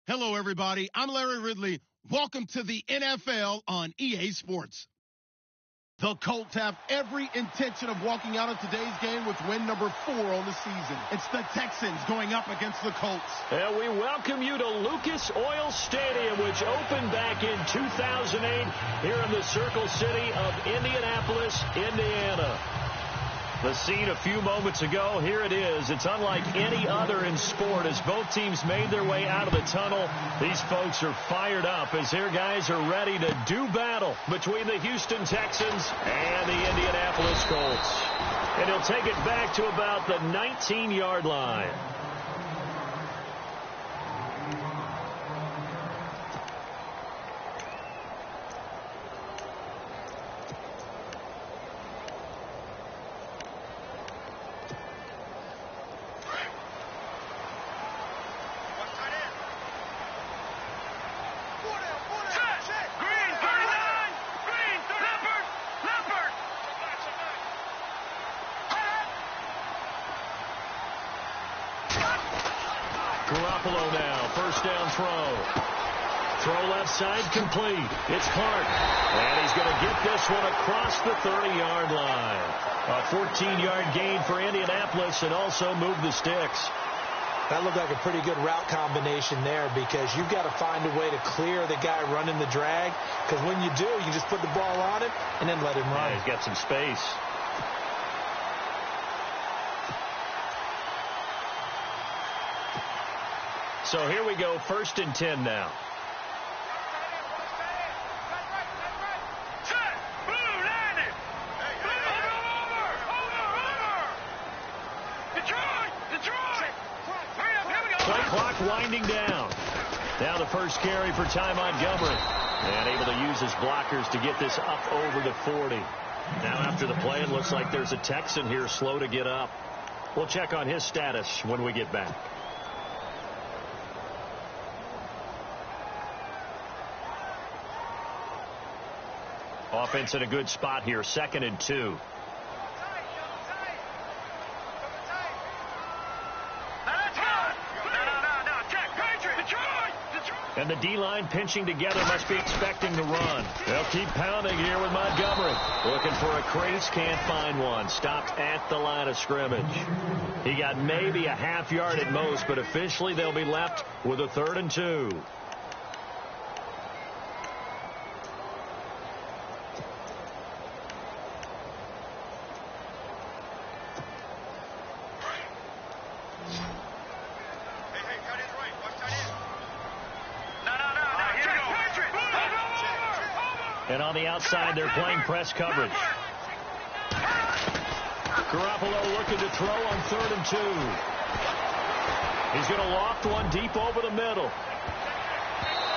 Hello, everybody. I'm Larry Ridley. Welcome to the NFL on EA Sports. The Colts have every intention of walking out of today's game with win number 4 on the season. It's the Texans going up against the Colts. And we welcome you to Lucas Oil Stadium, which opened back in 2008 here in the Circle City of Indianapolis, Indiana. The scene a few moments ago, here it is. It's unlike any other in sport as both teams made their way out of the tunnel. These folks are fired up as their guys are ready to do battle between the Houston Texans and the Indianapolis Colts. And he'll take it back to about the 19-yard line. Garoppolo now, first down throw. Throw left side, complete. It's Clark. And he's going to get this one across the 30-yard line. A 14-yard gain for Indianapolis and also move the sticks. That looked like a pretty good route combination there because you've got to find a way to clear the guy running the drag. Because when you do, you just put the ball on him and then let him run. Yeah, he's got some space. So here we go, 1st and 10 now. Play clock winding down. Now the first carry for Ty Montgomery. And able to use his blockers to get this up over the 40. Now after the play, it looks like there's a Texan here slow to get up. We'll check on his status when we get back. Offense in a good spot here, 2nd and 2. And the D-line pinching together must be expecting to run. They'll keep pounding here with Montgomery. Looking for a crease, can't find one. Stopped at the line of scrimmage. He got maybe a half yard at most, but officially they'll be left with a 3rd and 2. And on the outside, they're playing press coverage. Garoppolo looking to throw on 3rd and 2. He's going to loft one deep over the middle.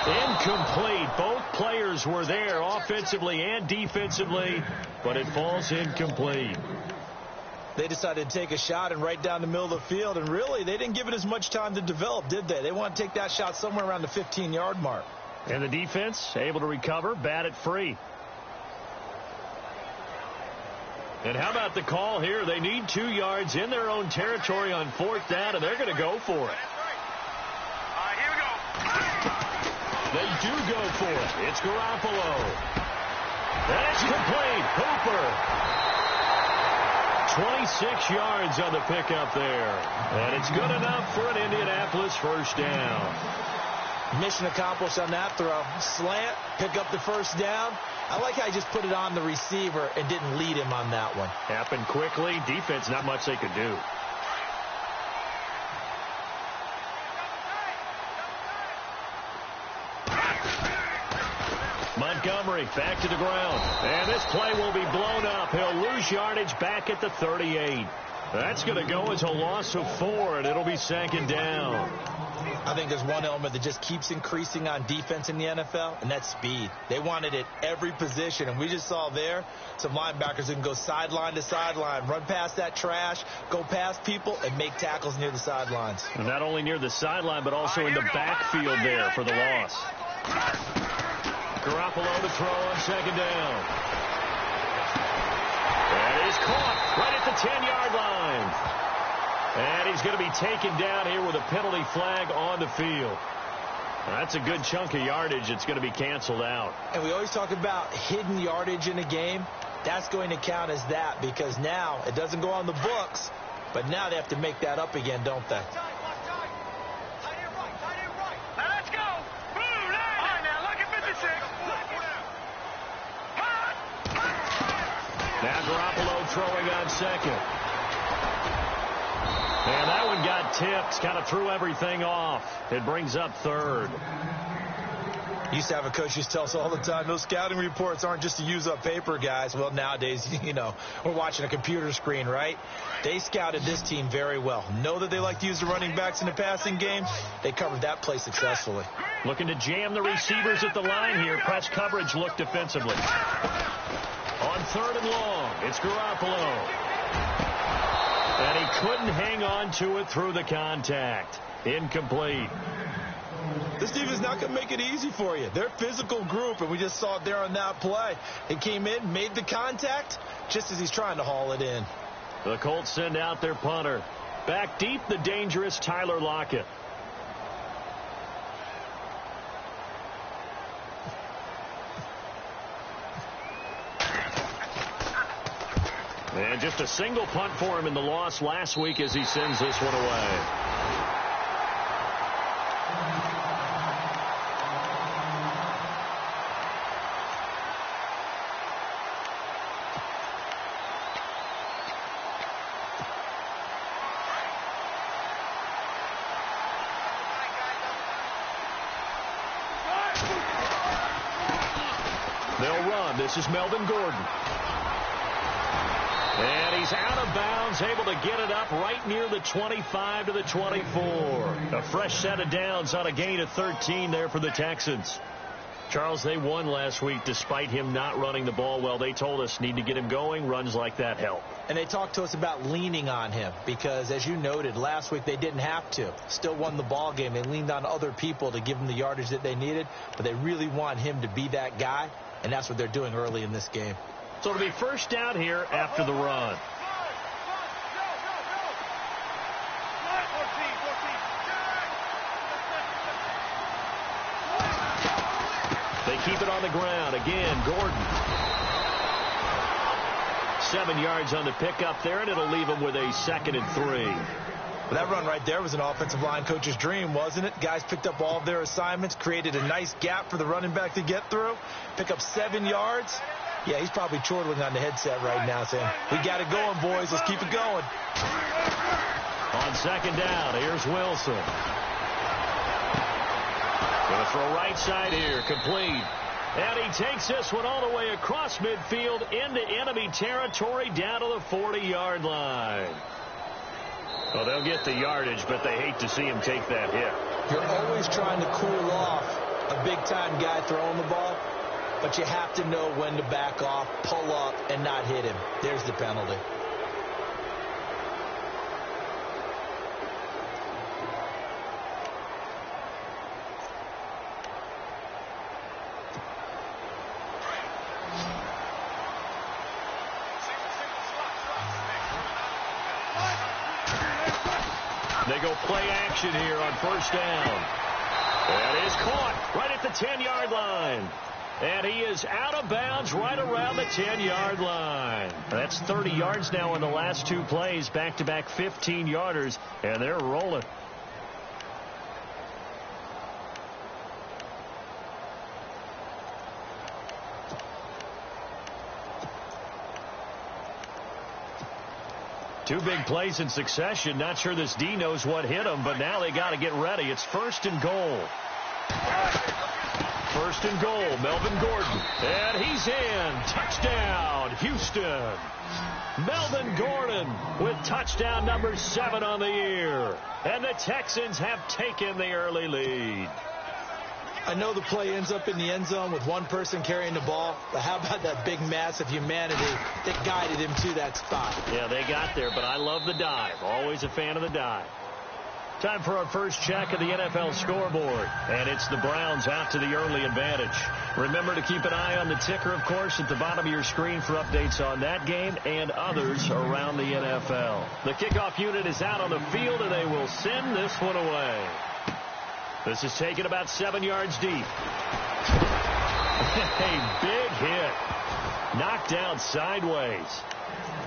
Incomplete. Both players were there offensively and defensively, but it falls incomplete. They decided to take a shot and right down the middle of the field, and really, they didn't give it as much time to develop, did they? They want to take that shot somewhere around the 15-yard mark. And the defense able to recover, bat it free. And how about the call here? They need 2 yards in their own territory on 4th down, and they're going to go for it. Here we go. They do go for it. It's Garoppolo. And it's complete. Hooper. 26 yards on the pickup there. And it's good enough for an Indianapolis first down. Mission accomplished on that throw. Slant, pick up the first down. I like how he just put it on the receiver and didn't lead him on that one. Happened quickly. Defense, not much they could do. Montgomery back to the ground. And this play will be blown up. He'll lose yardage back at the 38. That's going to go as a loss of 4, and it'll be 2nd down. I think there's one element that just keeps increasing on defense in the NFL, and that's speed. They want it at every position, and we just saw there some linebackers who can go sideline to sideline, run past that trash, go past people, and make tackles near the sidelines. And not only near the sideline, but also in the backfield there for the loss. Garoppolo to throw on 2nd down. And he's caught right at the 10-yard line. And he's going to be taken down here with a penalty flag on the field. That's a good chunk of yardage. It's going to be canceled out. And we always talk about hidden yardage in a game. That's going to count as that because now it doesn't go on the books, but now they have to make that up again, don't they? Now Garoppolo throwing on second. And that one got tipped, kind of threw everything off. It brings up third. Used to have a coach used to tell us all the time, those scouting reports aren't just to use up paper, guys. Well, nowadays, we're watching a computer screen, right? They scouted this team very well. Know that they like to use the running backs in the passing game. They covered that play successfully. Looking to jam the receivers at the line here. Press coverage look defensively. On third and long, it's Garoppolo. And he couldn't hang on to it through the contact. Incomplete. This team is not going to make it easy for you. They're a physical group, and we just saw it there on that play. He came in, made the contact, just as he's trying to haul it in. The Colts send out their punter. Back deep, the dangerous Tyler Lockett. And just a single punt for him in the loss last week as he sends this one away. They'll run. This is Melvin Gordon. And he's out of bounds, able to get it up right near the 25 to the 24. A fresh set of downs on a gain of 13 there for the Texans. Charles, they won last week despite him not running the ball well. They told us need to get him going. Runs like that help. And they talked to us about leaning on him because, as you noted, last week they didn't have to. Still won the ball game. They leaned on other people to give them the yardage that they needed, but they really want him to be that guy, and that's what they're doing early in this game. So it'll be first down here after the run. They keep it on the ground. Again, Gordon. 7 yards on the pickup there, and it'll leave them with a 2nd and 3. Well, that run right there was an offensive line coach's dream, wasn't it? Guys picked up all of their assignments, created a nice gap for the running back to get through, pick up 7 yards. Yeah, he's probably chortling on the headset right now saying, we got it going, boys. Let's keep it going. On second down, here's Wilson. Going to throw right side here, complete. And he takes this one all the way across midfield into enemy territory down to the 40-yard line. Well, they'll get the yardage, but they hate to see him take that hit. You're always trying to cool off a big-time guy throwing the ball, but you have to know when to back off, pull up, and not hit him. There's the penalty. They go play action here on first down. And is caught right at the 10-yard line. And he is out of bounds right around the 10-yard line. That's 30 yards now in the last 2 plays, back-to-back 15-yarders, and they're rolling. Two big plays in succession. Not sure this D knows what hit him, but now they got to get ready. It's 1st and goal. 1st and goal, Melvin Gordon. And he's in. Touchdown, Houston. Melvin Gordon with touchdown number 7 on the year. And the Texans have taken the early lead. I know the play ends up in the end zone with one person carrying the ball, but how about that big mass of humanity that guided him to that spot? Yeah, they got there, but I love the dive. Always a fan of the dive. Time for our first check of the NFL scoreboard, and it's the Browns out to the early advantage. Remember to keep an eye on the ticker, of course, at the bottom of your screen for updates on that game and others around the NFL. The kickoff unit is out on the field, and they will send this one away. This is taken about 7 yards deep. A big hit. Knocked down sideways.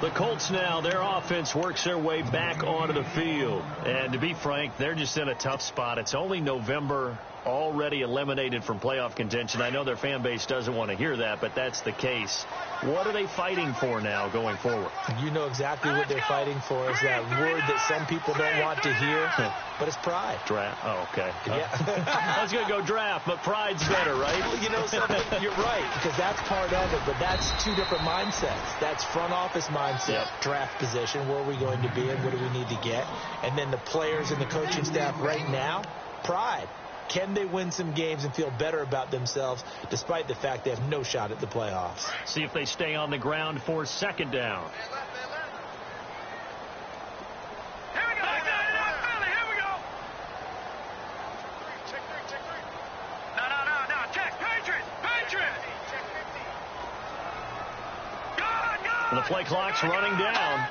The Colts now, their offense works their way back onto the field. And to be frank, they're just in a tough spot. It's only November, already eliminated from playoff contention. I know their fan base doesn't want to hear that, but that's the case. What are they fighting for now going forward? You know exactly what they're fighting for. Is that word that some people don't want to hear, but it's pride. Draft. Oh, okay. Yeah. I was going to go draft, but pride's better, right? Well, you know something? You're right, because that's part of it, but that's two different mindsets. That's front office mindset, draft position, where are we going to be and what do we need to get? And then the players and the coaching staff right now, pride. Can they win some games and feel better about themselves despite the fact they have no shot at the playoffs? See if they stay on the ground for second down. Here we go. Here we go. Check three. No. Check. Patriots. Go. The play clock's running down.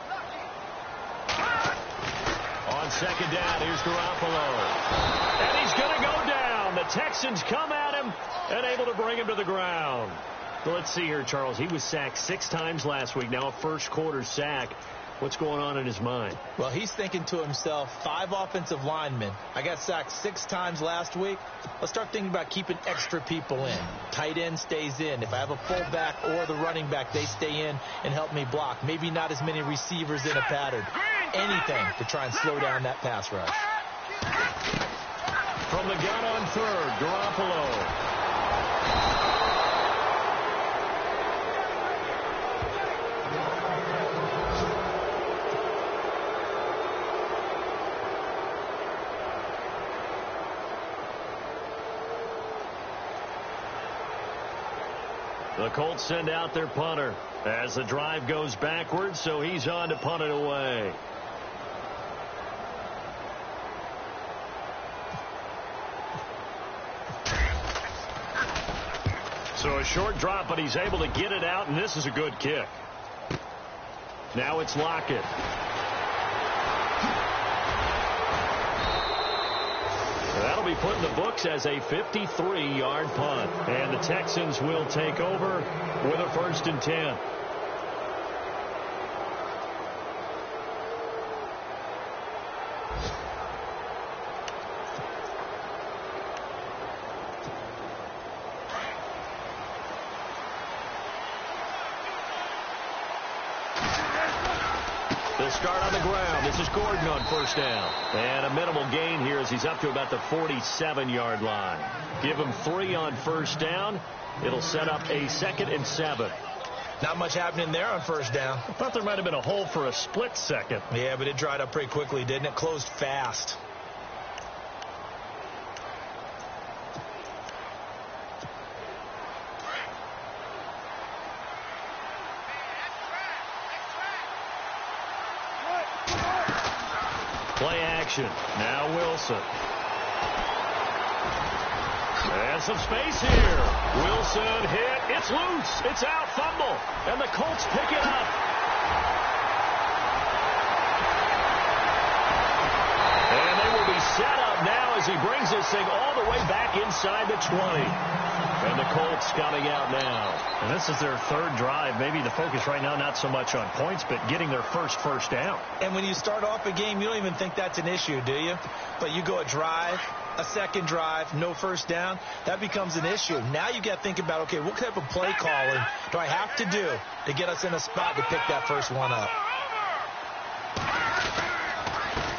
On second down, here's Garoppolo. And he's going to go down. The Texans come at him and able to bring him to the ground. So let's see here, Charles. He was sacked 6 times last week. Now a first quarter sack. What's going on in his mind? Well, he's thinking to himself, 5 offensive linemen. I got sacked 6 times last week. Let's start thinking about keeping extra people in. Tight end stays in. If I have a fullback or the running back, they stay in and help me block. Maybe not as many receivers in a pattern. Anything to try and slow down that pass rush. From the gun on third, Garoppolo. The Colts send out their punter as the drive goes backwards, so he's on to punt it away. So a short drop, but he's able to get it out, and this is a good kick. Now it's Lockett. That'll be put in the books as a 53-yard punt. And the Texans will take over with a 1st and 10. They'll start on the ground. This is Gordon on 1st down. And a minimal gain here as he's up to about the 47-yard line. Give him 3 on 1st down. It'll set up a 2nd and 7. Not much happening there on 1st down. I thought there might have been a hole for a split second. Yeah, but it dried up pretty quickly, didn't it? Closed fast. Play action. Now Wilson. And some space here. Wilson hit. It's loose. It's out. Fumble. And the Colts pick it up. And they will be set up now as he brings this thing all the way back inside the 20. And the Colts coming out now. And this is their 3rd drive. Maybe the focus right now not so much on points, but getting their first down. And when you start off a game, you don't even think that's an issue, do you? But you go a drive, a 2nd drive, no 1st down, that becomes an issue. Now you got to think about, okay, what type of play calling do I have to do to get us in a spot to pick that first one up?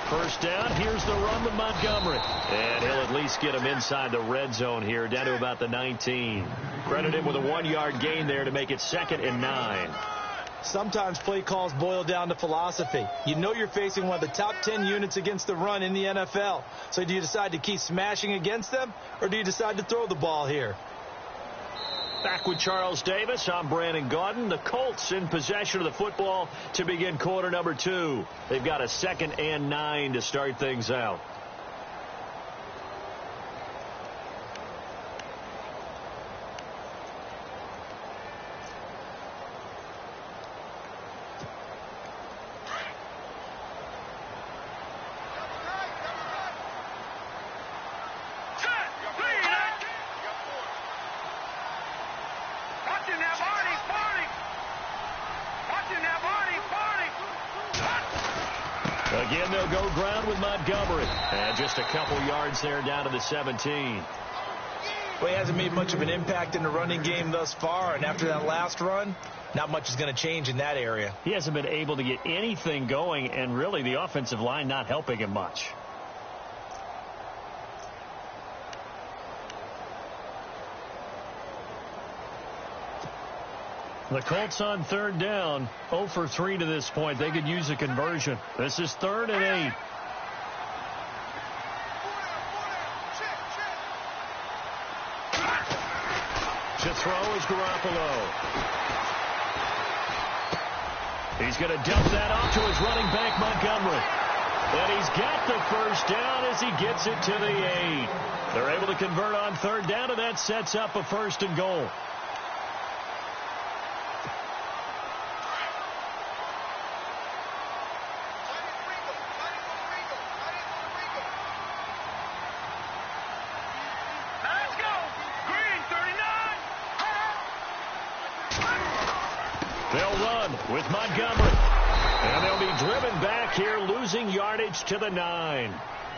1st down, here's the run with Montgomery. And he'll at least get him inside the red zone here, down to about the 19. Credit him with a 1-yard gain there to make it 2nd and 9. Sometimes play calls boil down to philosophy. You know you're facing one of the top 10 units against the run in the NFL. So do you decide to keep smashing against them, or do you decide to throw the ball here? Back with Charles Davis. I'm Brandon Gaudin. The Colts in possession of the football to begin quarter number 2. They've got a 2nd and 9 to start things out. Again, they'll go ground with Montgomery. And just a couple yards there down to the 17. Well, he hasn't made much of an impact in the running game thus far, and after that last run, not much is going to change in that area. He hasn't been able to get anything going, and really the offensive line not helping him much. The Colts on third down, 0 for 3 to this point. They could use a conversion. This is 3rd and 8. To throw is Garoppolo. He's going to dump that off to his running back, Montgomery. And he's got the first down as he gets it to the 8. They're able to convert on third down, and that sets up a 1st and goal. They'll run with Montgomery. And they'll be driven back here, losing yardage to the 9.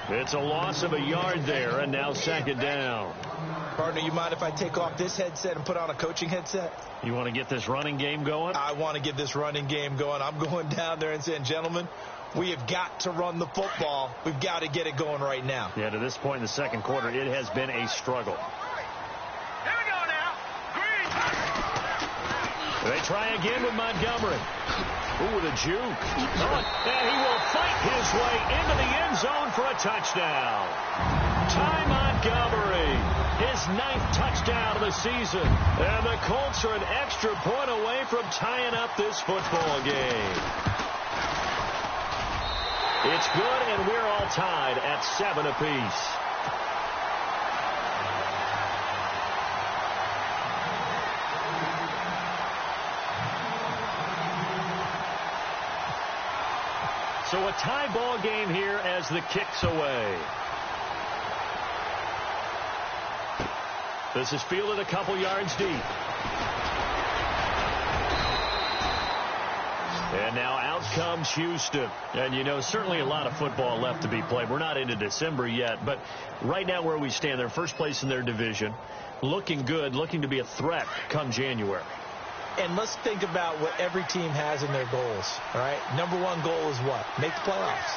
It's a loss of a yard there, and now 2nd down. Partner, you mind if I take off this headset and put on a coaching headset? You want to get this running game going? I want to get this running game going. I'm going down there and saying, gentlemen, we have got to run the football. We've got to get it going right now. Yeah, to this point in the 2nd quarter, it has been a struggle. Here we go now. Green. They try again with Montgomery. Ooh, with a juke. Oh, and he will fight his way into the end zone for a touchdown. Ty Montgomery, his 9th touchdown of the season. And the Colts are an extra point away from tying up this football game. It's good, and we're all tied at 7 apiece. So a tie ball game here as the kick's away. This is fielded a couple yards deep. And now out comes Houston. And, you know, certainly a lot of football left to be played. We're not into December yet, but right now where we stand, they're first place in their division. Looking good, looking to be a threat come January. And let's think about what every team has in their goals, all right? Number 1 goal is what? Make the playoffs.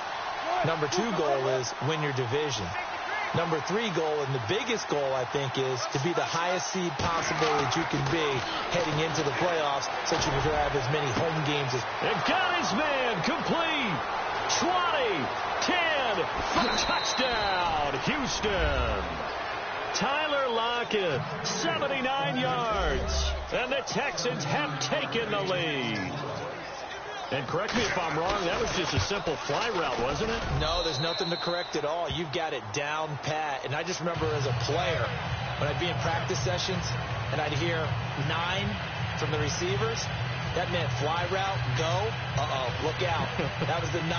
Number 2 goal is win your division. Number 3 goal, and the biggest goal, I think, is to be the highest seed possible that you can be heading into the playoffs so that you can have as many home games as... And got his man complete. 20, 10, for touchdown, Houston. Tyler Lockett, 79 yards. And the Texans have taken the lead. And correct me if I'm wrong, that was just a simple fly route, wasn't it? No, there's nothing to correct at all. You've got it down pat. And I just remember as a player, when I'd be in practice sessions and I'd hear 9 from the receivers, that meant fly route, go, look out. That was the 9,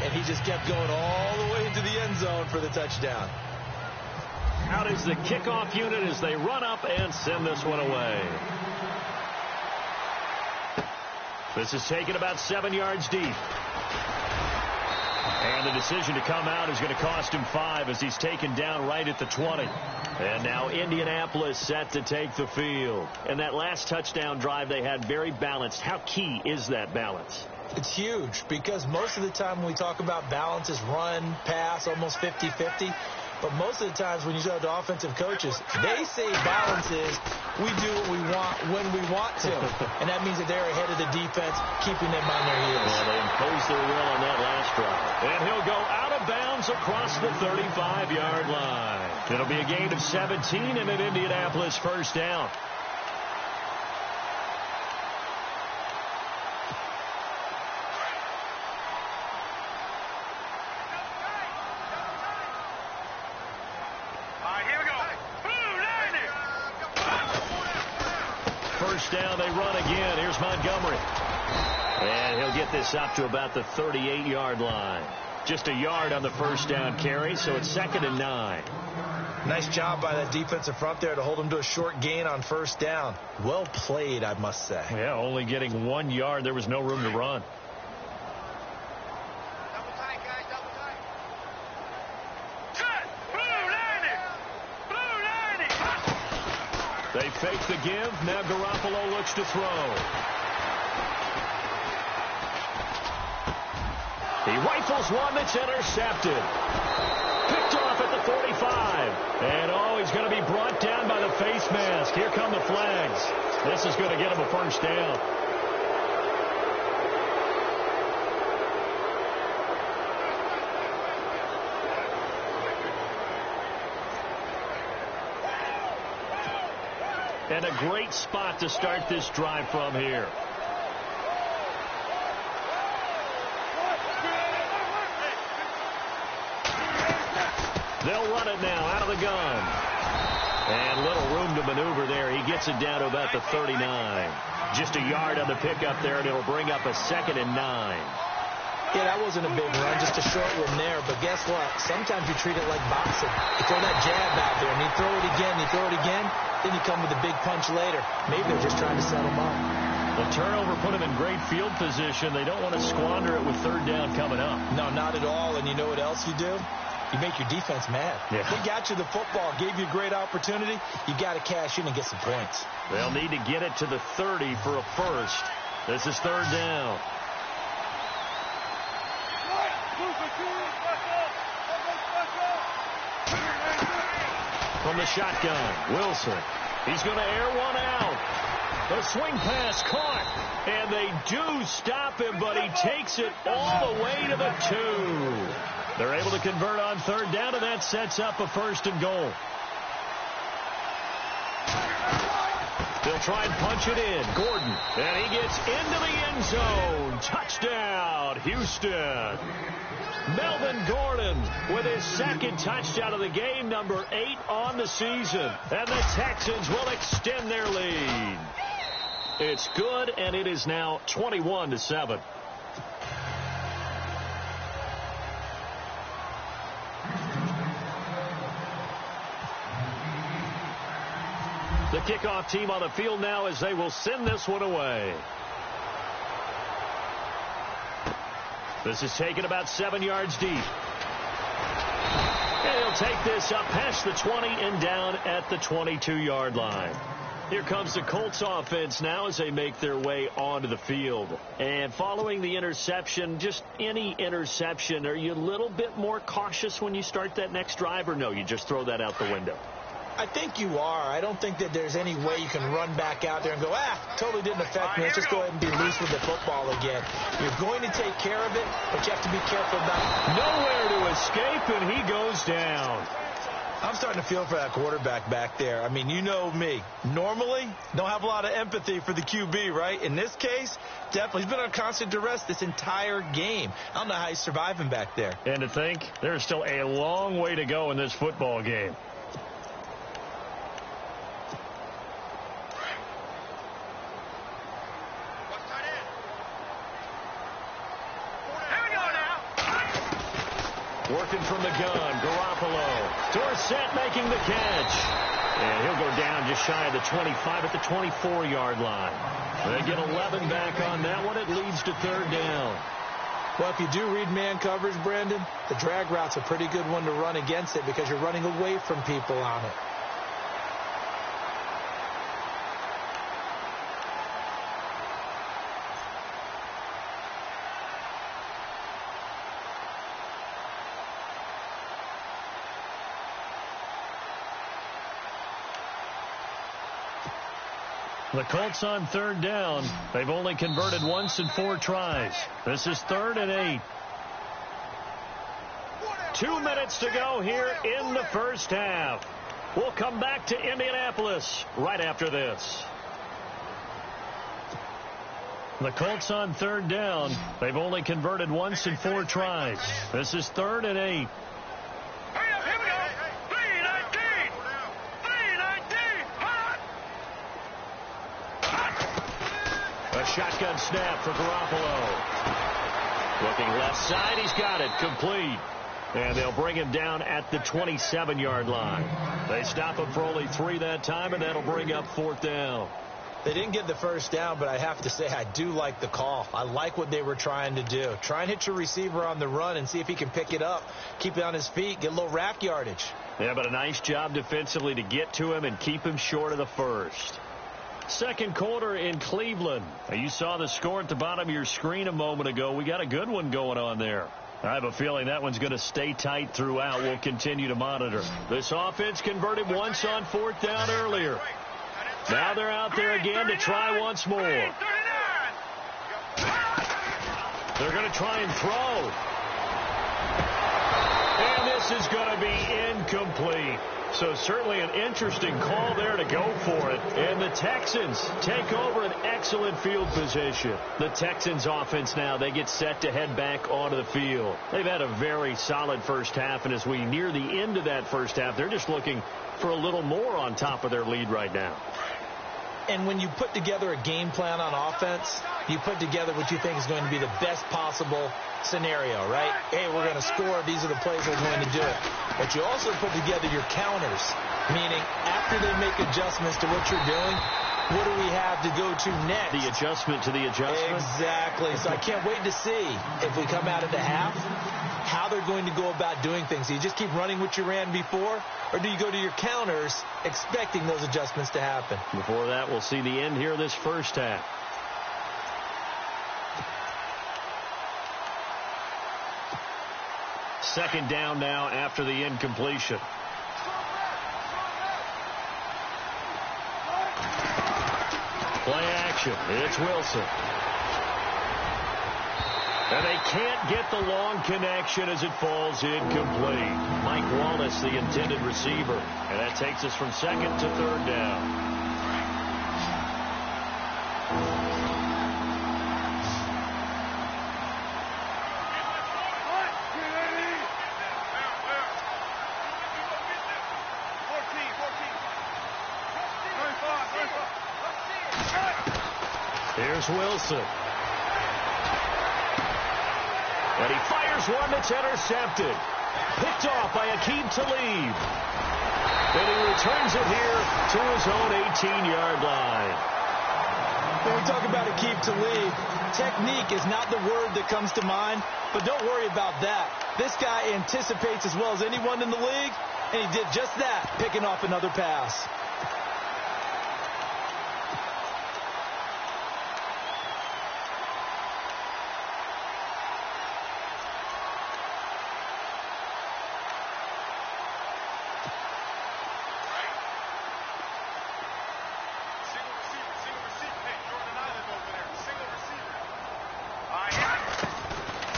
and he just kept going all the way into the end zone for the touchdown. Out is the kickoff unit as they run up and send this one away. This is taken about 7 yards deep. And the decision to come out is going to cost him 5 as he's taken down right at the 20. And now Indianapolis set to take the field. And that last touchdown drive they had very balanced. How key is that balance? It's huge because most of the time when we talk about balance is run, pass, almost 50-50. But most of the times when you talk to offensive coaches, they say balance is we do what we want when we want to. And that means that they're ahead of the defense, keeping them on their heels. Well, they imposed their will on that last drive. And he'll go out of bounds across the 35-yard line. It'll be a gain of 17 and an Indianapolis first down. First down, they run again. Here's Montgomery. And he'll get this up to about the 38-yard line. Just a yard on the first down carry, so it's 2nd and 9. Nice job by that defensive front there to hold him to a short gain on first down. Well played, I must say. Yeah, only getting 1 yard. There was no room to run. Double tight, guys. They fake the give. Now Garoppolo looks to throw. He rifles one that's intercepted. Picked off at the 45. And, he's going to be brought down by the face mask. Here come the flags. This is going to get him a first down. And a great spot to start this drive from here. They'll run it now out of the gun. And little room to maneuver there. He gets it down to about the 39. Just a yard on the pickup there, and it'll bring up a 2nd and 9. Yeah, that wasn't a big run, just a short one there. But guess what? Sometimes you treat it like boxing. You throw that jab out there, and you throw it again, you throw it again, then you come with a big punch later. Maybe they're just trying to set him up. The turnover put him in great field position. They don't want to squander it with 3rd down coming up. No, not at all. And you know what else you do? You make your defense mad. Yeah. They got you the football, gave you a great opportunity. You got to cash in and get some points. They'll need to get it to the 30 for a first. This is 3rd down. From the shotgun, Wilson. He's going to air one out. The swing pass caught. And they do stop him, but he takes it all the way to the 2. They're able to convert on 3rd down, and that sets up a 1st and goal. They'll try and punch it in. Gordon. And he gets into the end zone. Touchdown, Houston. Melvin Gordon with his 2nd touchdown of the game, number 8 on the season. And the Texans will extend their lead. It's good, and it is now 21-7. The kickoff team on the field now as they will send this one away. This is taken about 7 yards deep. And he'll take this up past the 20 and down at the 22-yard line. Here comes the Colts offense now as they make their way onto the field. And following the interception, just any interception, are you a little bit more cautious when you start that next drive, or no, you just throw that out the window? I think you are. I don't think that there's any way you can run back out there and go, totally didn't affect me. Let's just go ahead and be loose with the football again. You're going to take care of it, but you have to be careful about it. Nowhere to escape, and he goes down. I'm starting to feel for that quarterback back there. I mean, you know me. Normally, don't have a lot of empathy for the QB, right? In this case, definitely. He's been on constant duress this entire game. I don't know how he's surviving back there. And to think, there's still a long way to go in this football game. Working from the gun, Garoppolo. Dorsett making the catch. And he'll go down just shy of the 25 at the 24-yard line. They get 11 back on that one. It leads to 3rd down. Well, if you do read man coverage, Brandon, the drag route's a pretty good one to run against it because you're running away from people on it. The Colts on 3rd down. They've only converted once in 4 tries. This is 3rd and 8. 2 minutes to go here in the first half. We'll come back to Indianapolis right after this. The Colts on 3rd down. They've only converted once in 4 tries. This is 3rd and 8. Shotgun snap for Garoppolo. Looking left side, he's got it, complete. And they'll bring him down at the 27-yard line. They stop him for only 3 that time, and that'll bring up 4th down. They didn't get the first down, but I have to say I do like the call. I like what they were trying to do. Try and hit your receiver on the run and see if he can pick it up, keep it on his feet, get a little rack yardage. Yeah, but a nice job defensively to get to him and keep him short of the first. Second quarter in Cleveland. You saw the score at the bottom of your screen a moment ago. We got a good one going on there. I have a feeling that one's going to stay tight throughout. We'll continue to monitor. This offense converted once on 4th down earlier. Now they're out there again to try once more. They're going to try and throw. And this is going to be incomplete. So certainly an interesting call there to go for it. And the Texans take over an excellent field position. The Texans offense now, they get set to head back onto the field. They've had a very solid first half, and as we near the end of that first half, they're just looking for a little more on top of their lead right now. And when you put together a game plan on offense, you put together what you think is going to be the best possible scenario, right? Hey, we're going to score. These are the plays we're going to do it. But you also put together your counters, meaning after they make adjustments to what you're doing, what do we have to go to next? The adjustment to the adjustment? Exactly. So I can't wait to see if we come out of the half, how they're going to go about doing things. Do you just keep running what you ran before, or do you go to your counters expecting those adjustments to happen? Before that, we'll see the end here of this first half. Second down now after the incompletion. Play action. It's Wilson. And they can't get the long connection as it falls incomplete. Mike Wallace, the intended receiver. And that takes us from second to third down. Here's Wilson. And he fires one that's intercepted. Picked off by Aqib Talib. And he returns it here to his own 18-yard line. When we talk about Aqib Talib, technique is not the word that comes to mind, but don't worry about that. This guy anticipates as well as anyone in the league, and he did just that, picking off another pass.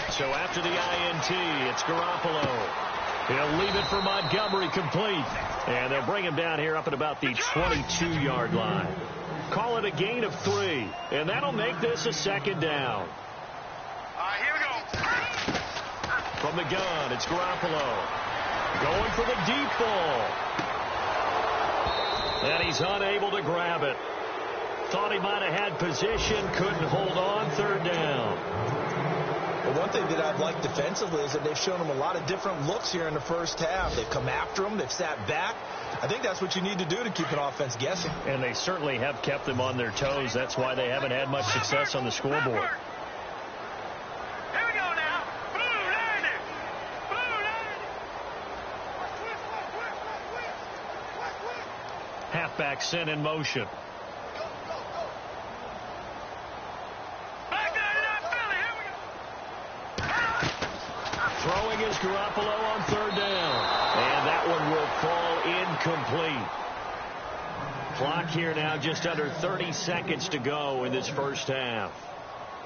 So after the INT, it's Garoppolo. He'll leave it for Montgomery complete. And they'll bring him down here up at about the 22-yard line. Call it a gain of 3. And that'll make this a second down. Here we go. From the gun, it's Garoppolo. Going for the deep ball. And he's unable to grab it. Thought he might have had position, couldn't hold on, third down. Well, one thing that I've liked defensively is that they've shown him a lot of different looks here in the first half. They've come after him. They've sat back. I think that's what you need to do to keep an offense guessing. And they certainly have kept them on their toes. That's why they haven't had much success on the scoreboard. Here we go now. Blue 90. Blue 90. Halfback sent in motion. Throwing is Garoppolo on third down. And that one will fall incomplete. Clock here now just under 30 seconds to go in this first half.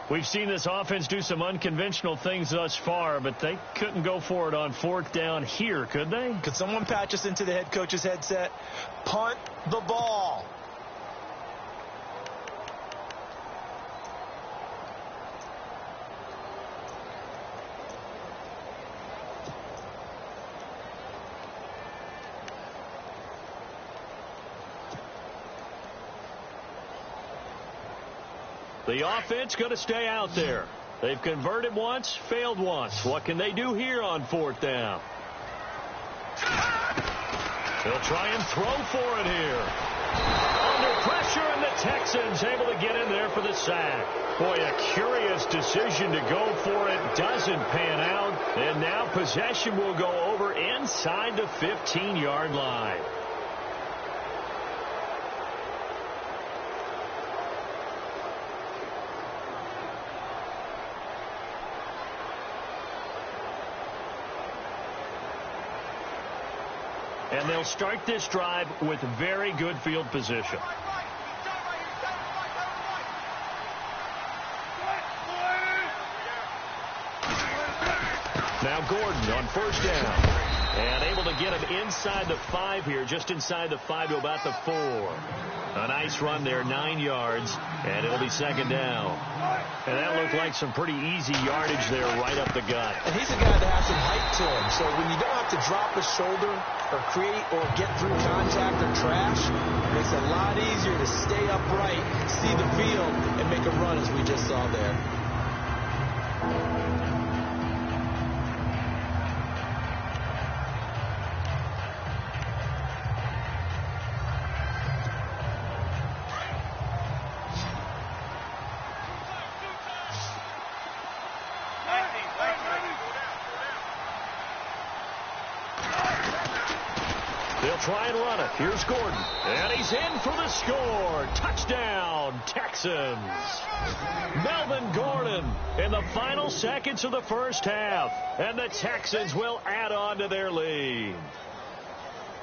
We've seen this offense do some unconventional things thus far, but they couldn't go for it on 4th down here, could they? Could someone patch us into the head coach's headset? Punt the ball. The offense going to stay out there. They've converted once, failed once. What can they do here on 4th down? They'll try and throw for it here. Under pressure, and the Texans able to get in there for the sack. Boy, a curious decision to go for it. Doesn't pan out. And now possession will go over inside the 15-yard line. And they'll start this drive with very good field position. Now Gordon on first down. And able to get him inside the 5 here, just inside the 5 to about the 4. A nice run there, 9 yards, and it'll be second down. And that looked like some pretty easy yardage there right up the gut. And he's a guy that has some height to him, so when you don't have to drop a shoulder or create or get through contact or trash, it makes it a lot easier to stay upright, see the field, and make a run as we just saw there. Try and run it. Here's Gordon. And he's in for the score. Touchdown, Texans. Melvin Gordon in the final seconds of the first half. And the Texans will add on to their lead.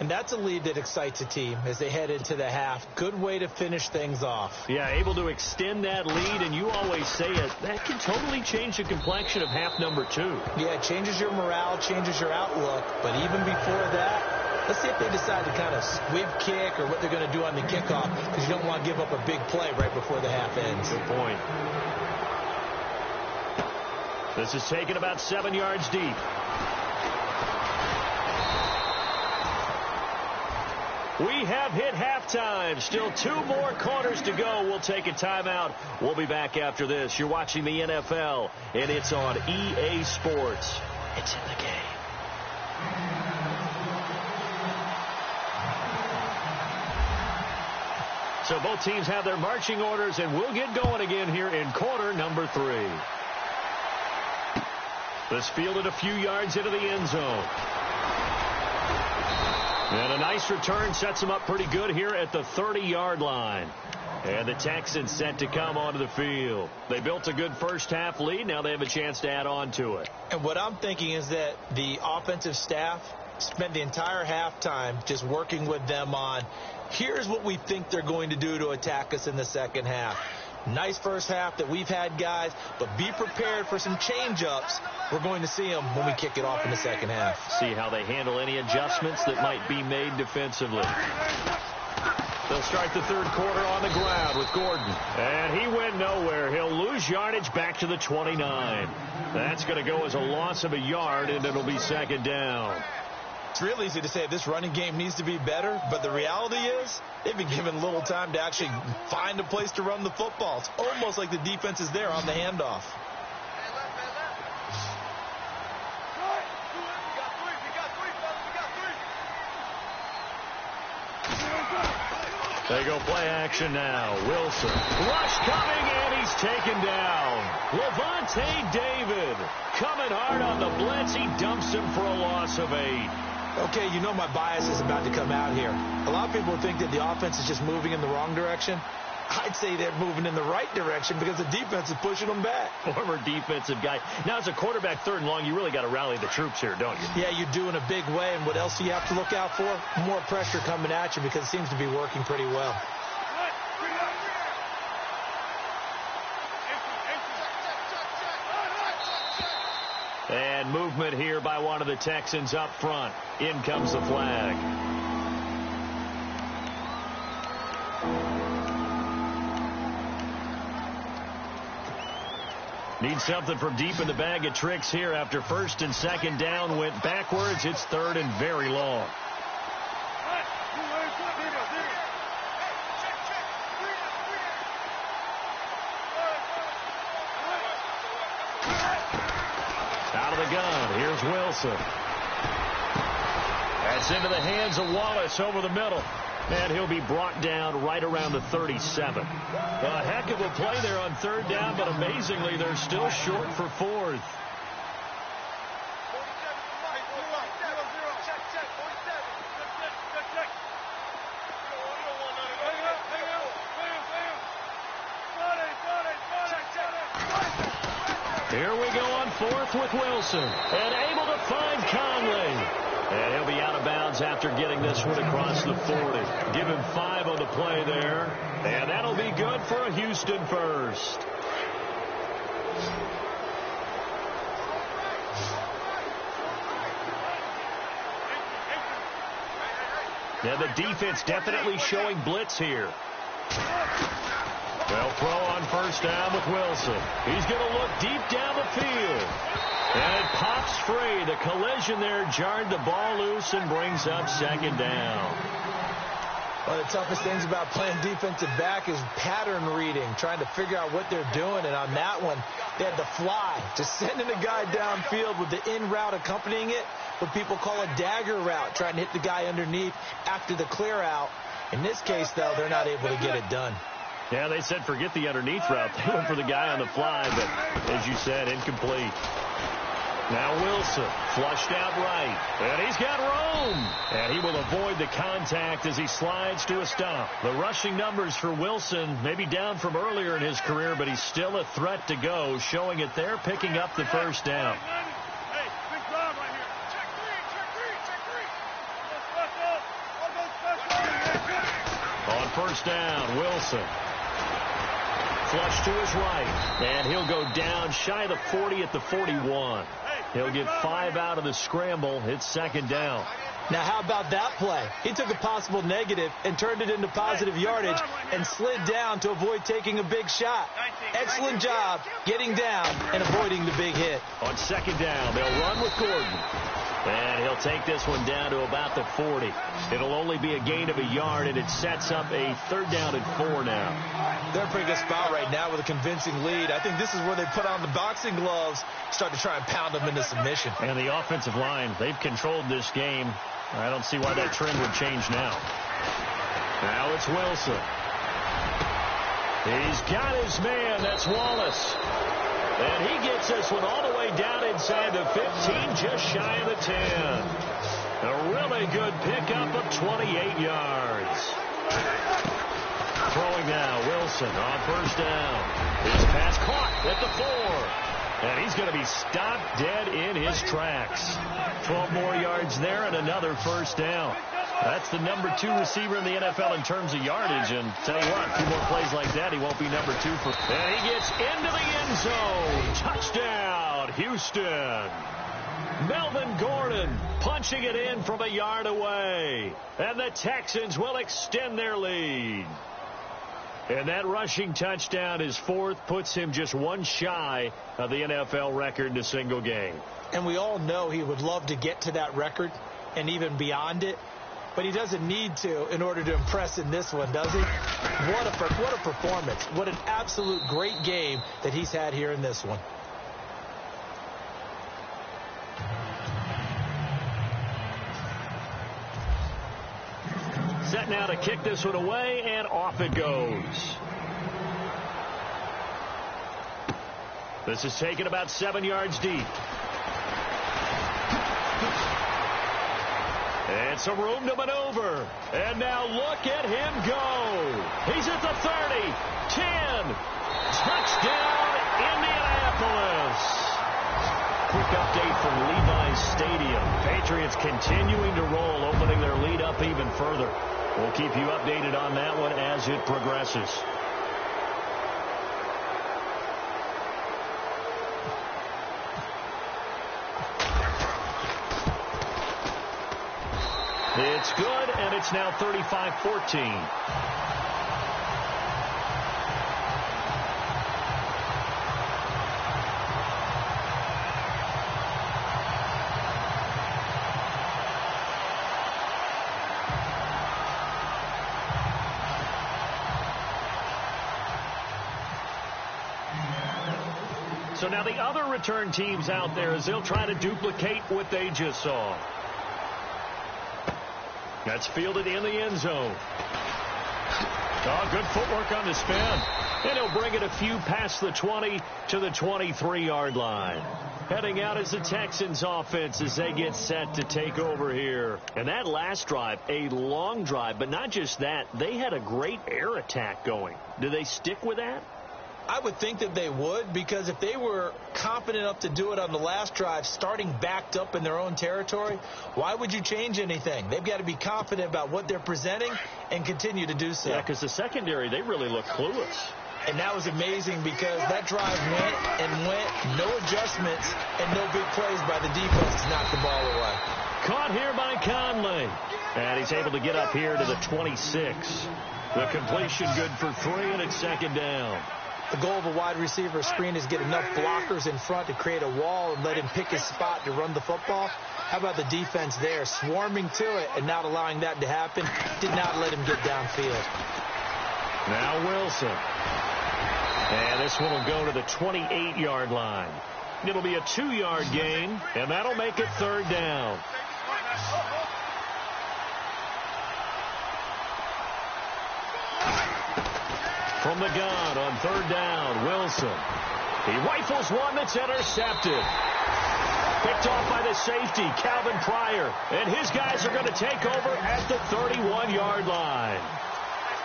And that's a lead that excites a team as they head into the half. Good way to finish things off. Yeah, able to extend that lead, and you always say it, that can totally change the complexion of half number 2. Yeah, it changes your morale, changes your outlook. But even before that, let's see if they decide to kind of squib kick or what they're going to do on the kickoff, because you don't want to give up a big play right before the half ends. Good point. This is taken about 7 yards deep. We have hit halftime. Still 2 more quarters to go. We'll take a timeout. We'll be back after this. You're watching the NFL, and it's on EA Sports. It's in the game. So both teams have their marching orders, and we'll get going again here in quarter number 3. This fielded a few yards into the end zone. And a nice return sets them up pretty good here at the 30-yard line. And the Texans set to come onto the field. They built a good first half lead. Now they have a chance to add on to it. And what I'm thinking is that the offensive staff spent the entire halftime just working with them on, here's what we think they're going to do to attack us in the second half. Nice first half that we've had, guys, but be prepared for some change-ups. We're going to see them when we kick it off in the second half. See how they handle any adjustments that might be made defensively. They'll start the third quarter on the ground with Gordon. And he went nowhere. He'll lose yardage back to the 29. That's going to go as a loss of a yard, and it'll be second down. It's real easy to say this running game needs to be better, but the reality is they've been given little time to actually find a place to run the football. It's almost like the defense is there on the handoff. They go play action now. Wilson. Rush coming, and he's taken down. Levante David coming hard on the blitz. He dumps him for a loss of 8. Okay, you know my bias is about to come out here. A lot of people think that the offense is just moving in the wrong direction. I'd say they're moving in the right direction because the defense is pushing them back. Former defensive guy. Now, as a quarterback, 3rd and long, you really got to rally the troops here, don't you? Yeah, you do in a big way. And what else do you have to look out for? More pressure coming at you because it seems to be working pretty well. And movement here by one of the Texans up front. In comes the flag. Need something from deep in the bag of tricks here after first and second down went backwards. It's 3rd and very long. Out of the gun. Here's Wilson. That's into the hands of Wallace over the middle. And he'll be brought down right around the 37. A heck of a play there on third down, but amazingly, they're still short for fourth. Here we go on fourth with Wilson. And able to find Conley. And he'll be out of bounds after getting this one across the 40. Give him 5 on the play there. And that'll be good for a Houston first. And the defense definitely showing blitz here. They'll throw on first down with Wilson. He's going to look deep down the field. And it pops free. The collision there jarred the ball loose and brings up second down. One of the toughest things about playing defensive back is pattern reading, trying to figure out what they're doing. And on that one, they had to fly, just sending a guy downfield with the in route accompanying it, what people call a dagger route, trying to hit the guy underneath after the clear out. In this case, though, they're not able to get it done. Yeah, they said forget the underneath route. They went for the guy on the fly, but as you said, incomplete. Now Wilson, flushed out right, and he's got room. And he will avoid the contact as he slides to a stop. The rushing numbers for Wilson may be down from earlier in his career, but he's still a threat to go, showing it there, picking up the first down. Hey, big drive right here. Check three. On first down, Wilson. Flush to his right, and he'll go down shy of the 40 at the 41. He'll get 5 out of the scramble. It's second down. Now, how about that play? He took a possible negative and turned it into positive yardage and slid down to avoid taking a big shot. Excellent job getting down and avoiding the big hit. On second down, they'll run with Gordon. And he'll take this one down to about the 40. It'll only be a gain of a yard, and it sets up a third down and 4 now. They're in a pretty good spot right now with a convincing lead. I think this is where they put on the boxing gloves, start to try and pound them into submission. And the offensive line, they've controlled this game. I don't see why that trend would change now. Now it's Wilson. He's got his man. That's Wallace. And he gets this one all the way down inside the 15, just shy of the 10. A really good pickup of 28 yards. Throwing now, Wilson on first down. His pass caught at the 4. And he's going to be stopped dead in his tracks. 12 more yards there and another first down. That's the number 2 receiver in the NFL in terms of yardage. And tell you what, a few more plays like that, he won't be number 2 for. And he gets into the end zone. Touchdown, Houston. Melvin Gordon punching it in from a yard away. And the Texans will extend their lead. And that rushing touchdown, his 4th, puts him just 1 shy of the NFL record in a single game. And we all know he would love to get to that record and even beyond it. But he doesn't need to in order to impress in this one, does he? What a performance. What an absolute great game that he's had here in this one. Set now to kick this one away, and off it goes. This is taken about 7 yards deep. And some room to maneuver. And now look at him go. He's at the 30, 10. Touchdown, Indianapolis. Quick update from Levi's Stadium. Patriots continuing to roll, opening their lead up even further. We'll keep you updated on that one as it progresses. It's good, and it's now 35-14. So now the other return teams out there as they'll try to duplicate what they just saw. That's fielded in the end zone. Oh, good footwork on the spin. And he'll bring it a few past the 20 to the 23-yard line. Heading out is the Texans offense as they get set to take over here. And that last drive, a long drive, but not just that. They had a great air attack going. Do they stick with that? I would think that they would, because if they were confident enough to do it on the last drive, starting backed up in their own territory, why would you change anything? They've got to be confident about what they're presenting and continue to do so. Yeah, because the secondary, they really look clueless. And that was amazing because that drive went and went, no adjustments, and no big plays by the defense to knock the ball away. Caught here by Conley. And he's able to get up here to the 26. The completion good for 3, and it's second down. The goal of a wide receiver screen is get enough blockers in front to create a wall and let him pick his spot to run the football. How about the defense there, swarming to it and not allowing that to happen? Did not let him get downfield. Now Wilson. And this one will go to the 28-yard line. It'll be a 2-yard gain, and that'll make it third down. From the gun on third down, Wilson. He rifles one that's intercepted. Picked off by the safety, Calvin Pryor. And his guys are going to take over at the 31-yard line.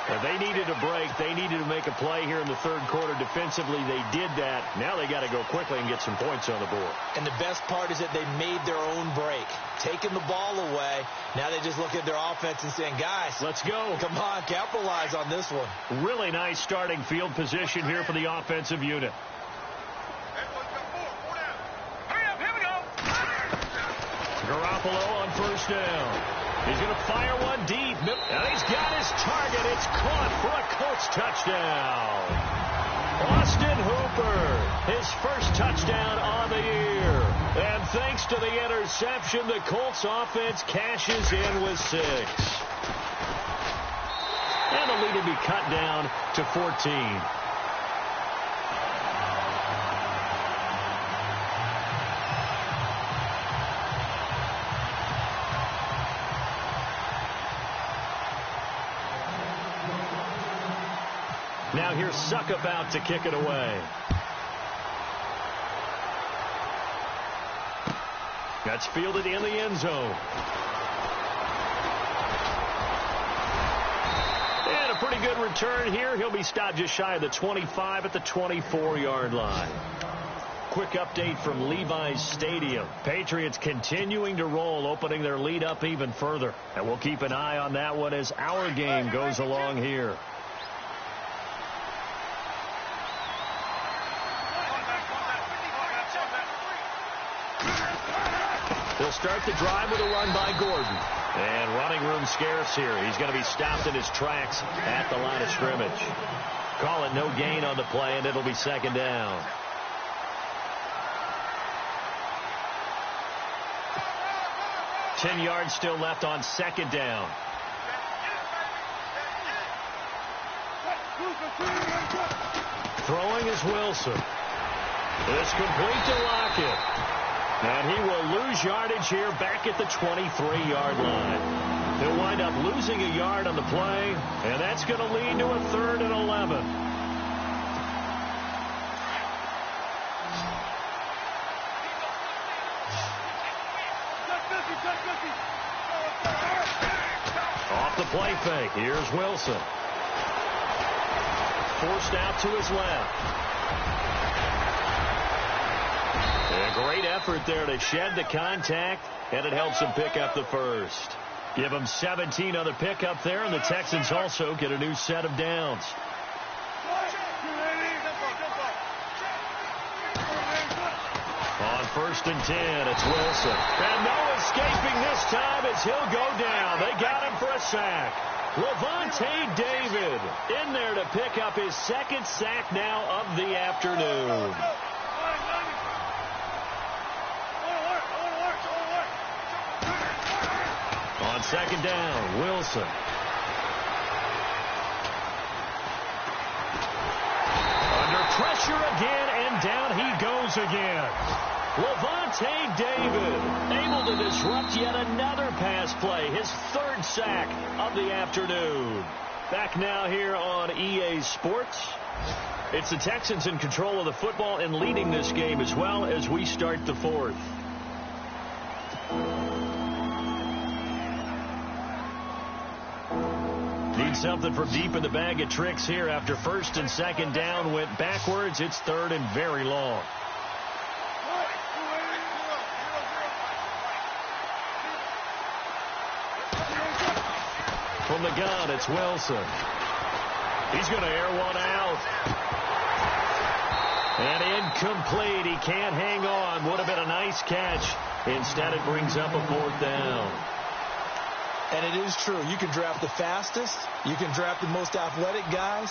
And they needed a break. They needed to make a play here in the third quarter. Defensively, they did that. Now they got to go quickly and get some points on the board. And the best part is that they made their own break. Taking the ball away. Now they just look at their offense and saying, guys, let's go. Come on, capitalize on this one. Really nice starting field position here for the offensive unit. Garoppolo on first down. He's going to fire one deep. And he's got his target. It's caught for a Colts touchdown. Austin Hooper, his first touchdown on the year. And thanks to the interception, the Colts offense cashes in with 6. And the lead will be cut down to 14. Now here's Suckup out to kick it away. That's fielded in the end zone. And a pretty good return here. He'll be stopped just shy of the 25 at the 24-yard line. Quick update from Levi's Stadium. Patriots continuing to roll, opening their lead up even further. And we'll keep an eye on that one as our game goes along here. They'll start the drive with a run by Gordon. And running room scarce here. He's going to be stopped in his tracks at the line of scrimmage. Call it no gain on the play, and it'll be second down. Ten yards still left on second down. Throwing is Wilson. It's complete to Lockett. And he will lose yardage here back at the 23-yard line. He'll wind up losing a yard on the play, and that's going to lead to a 3rd and 11. Off the play fake, here's Wilson. Forced out to his left. A great effort there to shed the contact, and it helps him pick up the first. Give him 17 on the pickup there, and the Texans also get a new set of downs. On 1st and 10, it's Wilson. And no escaping this time as he'll go down. They got him for a sack. Levante David in there to pick up his 2nd sack now of the afternoon. On 2nd down, Wilson. Under pressure again, and down he goes again. Levante David able to disrupt yet another pass play. His third sack of the afternoon. Back now here on EA Sports. It's the Texans in control of the football and leading this game as well as we start the fourth. Need something from deep in the bag of tricks here after first and second down went backwards. It's third and very long. From the gun, it's Wilson. He's going to air one out. And incomplete. He can't hang on. Would have been a nice catch. Instead, it brings up a fourth down. And it is true. You can draft the fastest. You can draft the most athletic guys.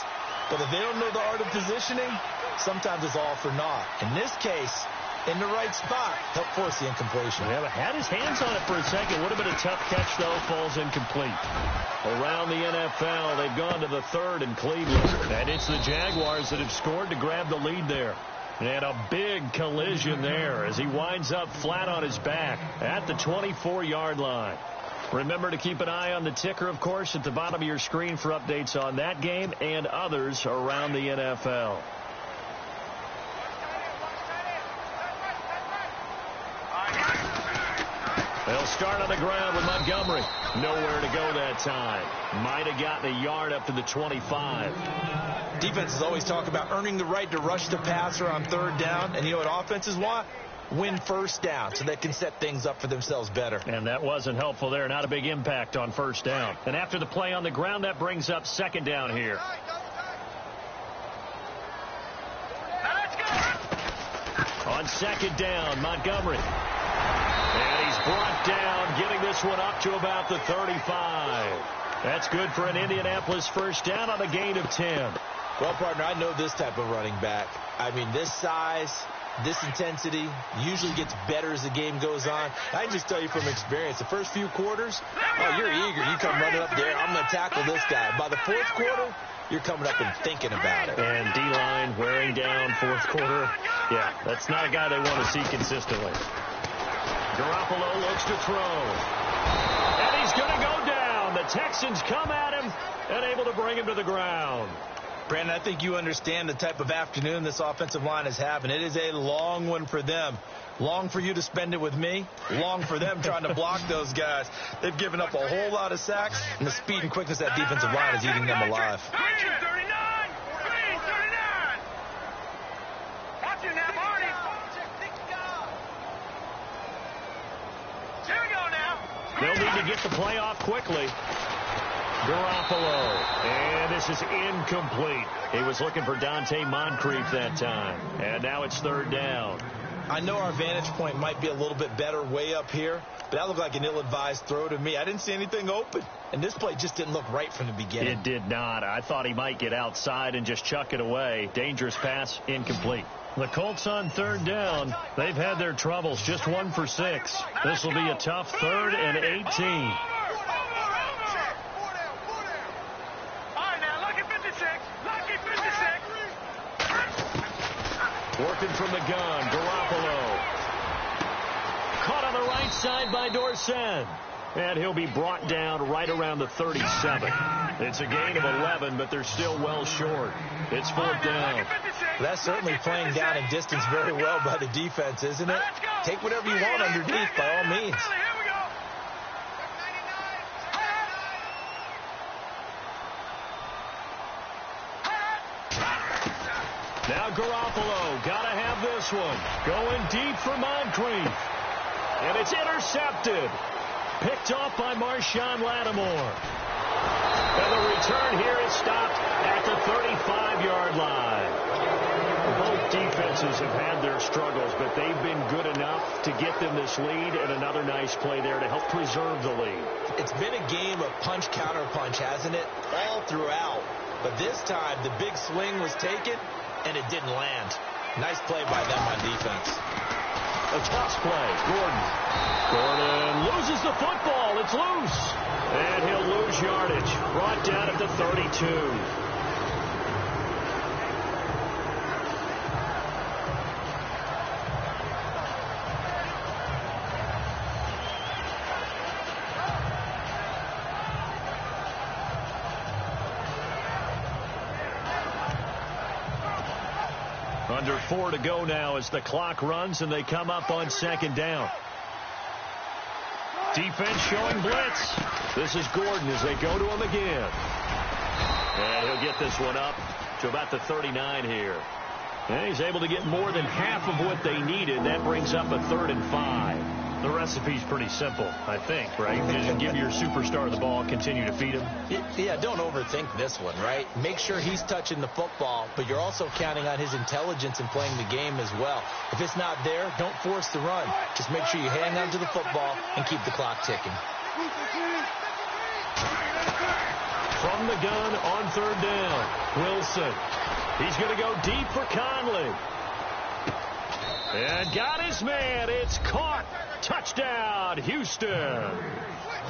But if they don't know the art of positioning, sometimes it's all for naught. In this case, in the right spot, help force the incompletion. Yeah, had his hands on it for a second. Would have been a tough catch, though. Falls incomplete. Around the NFL, they've gone to the third in Cleveland. And it's the Jaguars that have scored to grab the lead there. And a big collision there as he winds up flat on his back at the 24-yard line. Remember to keep an eye on the ticker, of course, at the bottom of your screen for updates on that game and others around the NFL. They'll start on the ground with Montgomery. Nowhere to go that time. Might have gotten a yard up to the 25. Defenses always talk about earning the right to rush the passer on third down. And you know what offenses want? Win first down so they can set things up for themselves better. And that wasn't helpful there. Not a big impact on first down. And after the play on the ground, that brings up second down here. On second down, Montgomery. And he's brought down, getting this one up to about the 35. That's good for an Indianapolis first down on a gain of 10. Well, partner, I know this type of running back. I mean, this size, this intensity usually gets better as the game goes on. I can just tell you from experience, the first few quarters, oh, you're eager. You come running up there, I'm going to tackle this guy. By the fourth quarter, you're coming up and thinking about it. And D-line wearing down fourth quarter. Yeah, that's not a guy they want to see consistently. Garoppolo looks to throw. And he's going to go down. The Texans come at him and able to bring him to the ground. Brandon, I think you understand the type of afternoon this offensive line is having. It is a long one for them. Long for you to spend it with me. Long for them trying to block those guys. They've given up a whole lot of sacks, and the speed and quickness of that defensive line is eating them alive. They'll need to get the play off quickly. Garoppolo. And this is incomplete. He was looking for Dante Moncrief that time. And now it's third down. I know our vantage point might be a little bit better way up here, but that looked like an ill-advised throw to me. I didn't see anything open. And this play just didn't look right from the beginning. It did not. I thought he might get outside and just chuck it away. Dangerous pass, incomplete. The Colts on third down. They've had their troubles, just 1 for 6. This will be a tough third and 18. Working from the gun, Garoppolo. Caught on the right side by Dorsett. And he'll be brought down right around the 37. It's a gain of 11, but they're still well short. It's fourth down. That's certainly playing down in distance very well by the defense, isn't it? Take whatever you want underneath by all means. Now Garoppolo, got to have this one. Going deep for Moncrief. And it's intercepted. Picked off by Marshawn Lattimore. And the return here is stopped at the 35-yard line. Both defenses have had their struggles, but they've been good enough to get them this lead, and another nice play there to help preserve the lead. It's been a game of punch-counter-punch, hasn't it? All throughout. But this time, the big swing was taken, and it didn't land. Nice play by them on defense. A toss play. Gordon loses the football. It's loose. And he'll lose yardage. Brought down at the 32. Under 4 to go now as the clock runs and they come up on second down. Defense showing blitz. This is Gordon as they go to him again. And he'll get this one up to about the 39 here. And he's able to get more than half of what they needed. That brings up a 3rd and 5. The recipe's pretty simple, I think, right? Just give your superstar the ball, continue to feed him. Yeah, don't overthink this one, right? Make sure he's touching the football, but you're also counting on his intelligence in playing the game as well. If it's not there, don't force the run. Just make sure you hang on to the football and keep the clock ticking. From the gun on 3rd down, Wilson. He's going to go deep for Conley. And got his man. It's caught. Touchdown, Houston.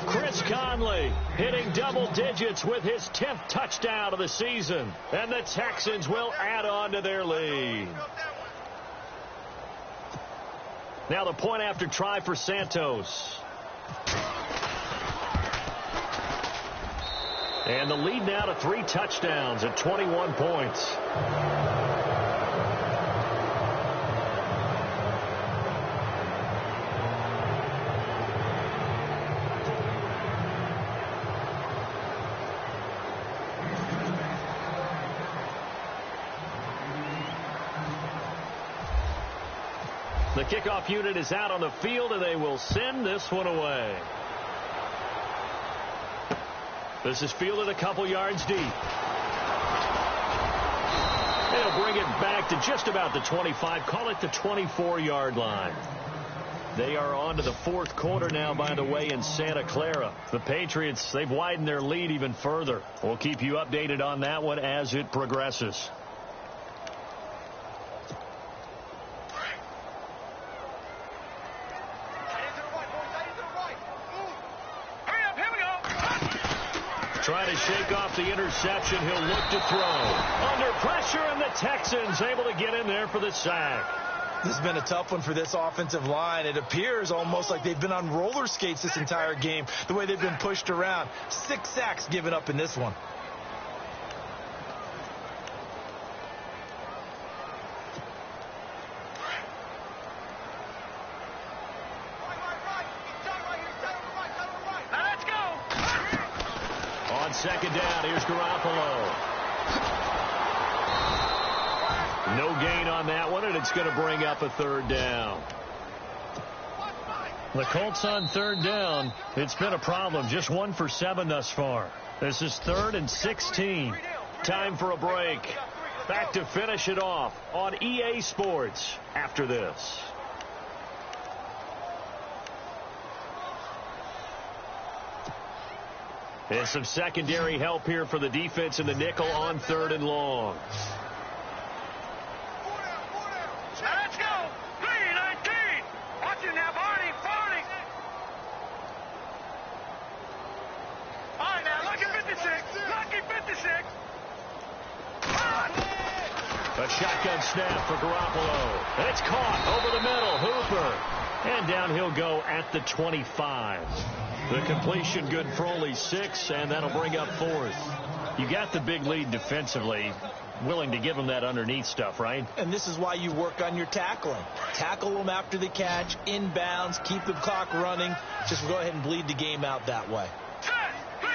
Chris Conley hitting double digits with his 10th touchdown of the season. And the Texans will add on to their lead. Now the point after try for Santos. And the lead now to 3 touchdowns at 21 points. The kickoff unit is out on the field, and they will send this one away. This is fielded a couple yards deep. They'll bring it back to just about the 25. Call it the 24-yard line. They are on to the 4th quarter now, by the way, in Santa Clara. The Patriots, they've widened their lead even further. We'll keep you updated on that one as it progresses. Trying to shake off the interception. He'll look to throw. Under pressure, and the Texans able to get in there for the sack. This has been a tough one for this offensive line. It appears almost like they've been on roller skates this entire game, the way they've been pushed around. 6 sacks given up in this one. Second down, here's Garoppolo. No gain on that one, and it's going to bring up a 3rd down. The Colts on 3rd down. It's been a problem. Just 1 for 7 thus far. This is 3rd and 16. Time for a break. Back to finish it off on EA Sports after this. And some secondary help here for the defense in the nickel on 3rd and long. Let's go. 3-19. Watch it now, Barney. All right, now, lucky 56. Lucky 56. A shotgun snap for Garoppolo. And it's caught over the middle. Hooper. And down he'll go at the 25. The completion good for only 6, and that'll bring up 4th. You got the big lead defensively. Willing to give them that underneath stuff, right? And this is why you work on your tackling. Tackle them after the catch, inbounds, keep the clock running. Just go ahead and bleed the game out that way. 3-19.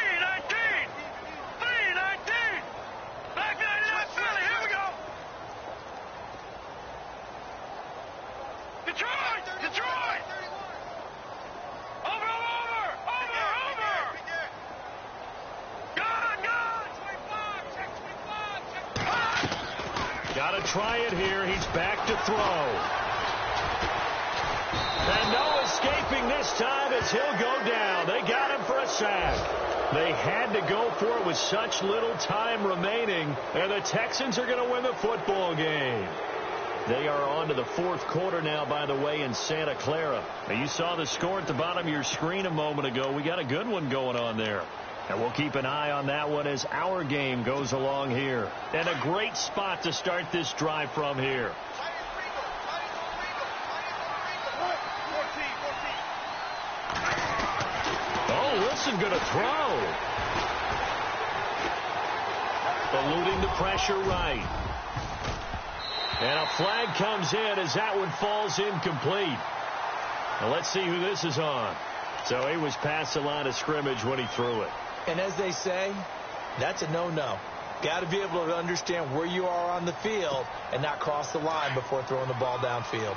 3-19. Back to Philly. Here we go. Detroit. Over. Got to try it here. He's back to throw. And no escaping this time as he'll go down. They got him for a sack. They had to go for it with such little time remaining. And the Texans are going to win the football game. They are on to the 4th quarter now, by the way, in Santa Clara. Now, you saw the score at the bottom of your screen a moment ago. We got a good one going on there. And we'll keep an eye on that one as our game goes along here. And a great spot to start this drive from here. Oh, Wilson going to throw. Eluding the pressure right. And a flag comes in as that one falls incomplete. Now let's see who this is on. So he was past the line of scrimmage when he threw it. And as they say, that's a no-no. Got to be able to understand where you are on the field and not cross the line before throwing the ball downfield.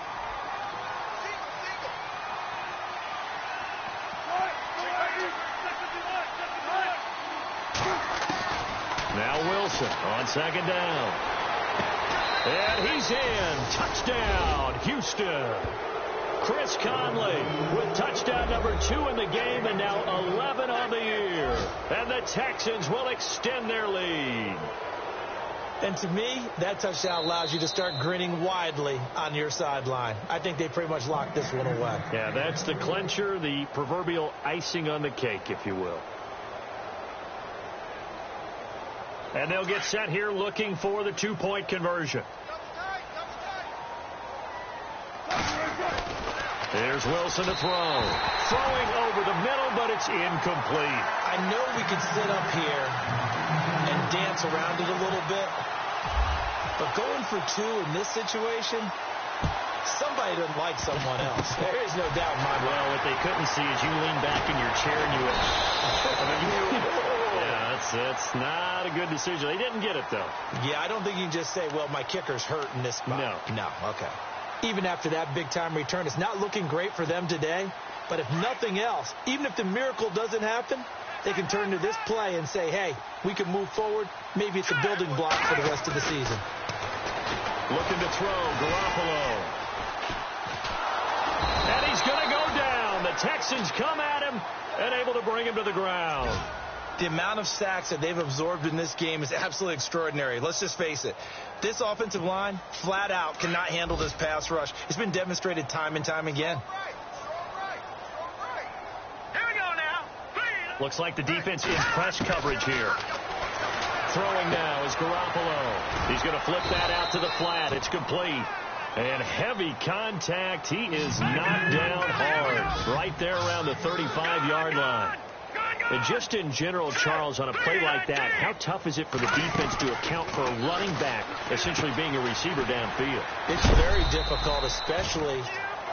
Now Wilson on second down. And he's in. Touchdown, Houston. Chris Conley with touchdown number 2 in the game and now 11 on the year. And the Texans will extend their lead. And to me, that touchdown allows you to start grinning widely on your sideline. I think they pretty much locked this one away. Yeah, that's the clincher, the proverbial icing on the cake, if you will. And they'll get set here looking for the 2-point conversion. Here's Wilson to throw. Throwing over the middle, but it's incomplete. I know we could sit up here and dance around it a little bit, but going for 2 in this situation, somebody doesn't like someone else. There is no doubt in my mind. Well, what they couldn't see is you lean back in your chair and you went, yeah, that's not a good decision. They didn't get it, though. Yeah, I don't think you can just say, well, my kicker's hurt in this spot. No, okay. Even after that big-time return, it's not looking great for them today. But if nothing else, even if the miracle doesn't happen, they can turn to this play and say, hey, we can move forward. Maybe it's a building block for the rest of the season. Looking to throw, Garoppolo. And he's going to go down. The Texans come at him and able to bring him to the ground. The amount of sacks that they've absorbed in this game is absolutely extraordinary. Let's just face it. This offensive line, flat out, cannot handle this pass rush. It's been demonstrated time and time again. Here we go now. Looks like the defense in press coverage here. Throwing now is Garoppolo. He's going to flip that out to the flat. It's complete. And heavy contact. He is knocked down hard right there around the 35-yard line. And just in general, Charles, on a play like that, how tough is it for the defense to account for a running back essentially being a receiver downfield? It's very difficult, especially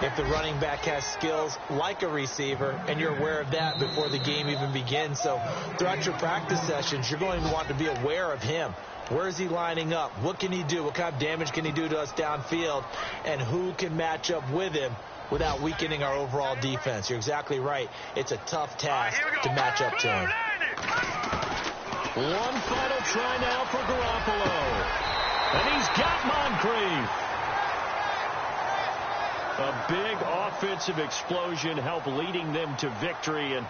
if the running back has skills like a receiver, and you're aware of that before the game even begins. So throughout your practice sessions, you're going to want to be aware of him. Where is he lining up? What can he do? What kind of damage can he do to us downfield? And who can match up with him without weakening our overall defense? You're exactly right. It's a tough task to match up to him. One final try now for Garoppolo. And he's got Moncrief. A big offensive explosion helped leading them to victory. And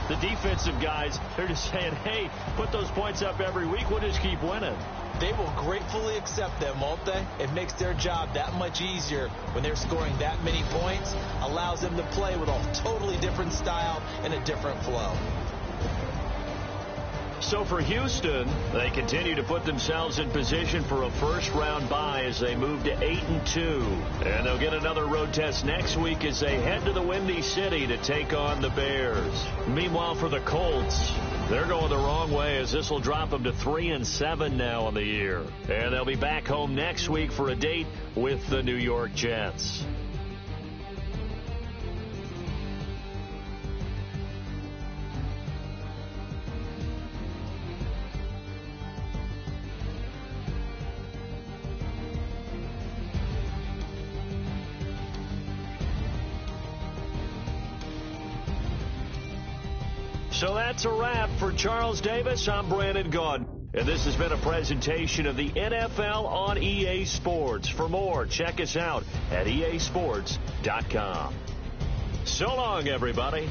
the defensive guys, they're just saying, hey, put those points up every week. We'll just keep winning. They will gratefully accept them, won't they? It makes their job that much easier when they're scoring that many points. Allows them to play with a totally different style and a different flow. So for Houston, they continue to put themselves in position for a first-round bye as they move to 8-2. And they'll get another road test next week as they head to the Windy City to take on the Bears. Meanwhile, for the Colts, they're going the wrong way as this will drop them to 3-7 now on the year. And they'll be back home next week for a date with the New York Jets. So that's a wrap for Charles Davis. I'm Brandon Gaudin. And this has been a presentation of the NFL on EA Sports. For more, check us out at easports.com. So long, everybody.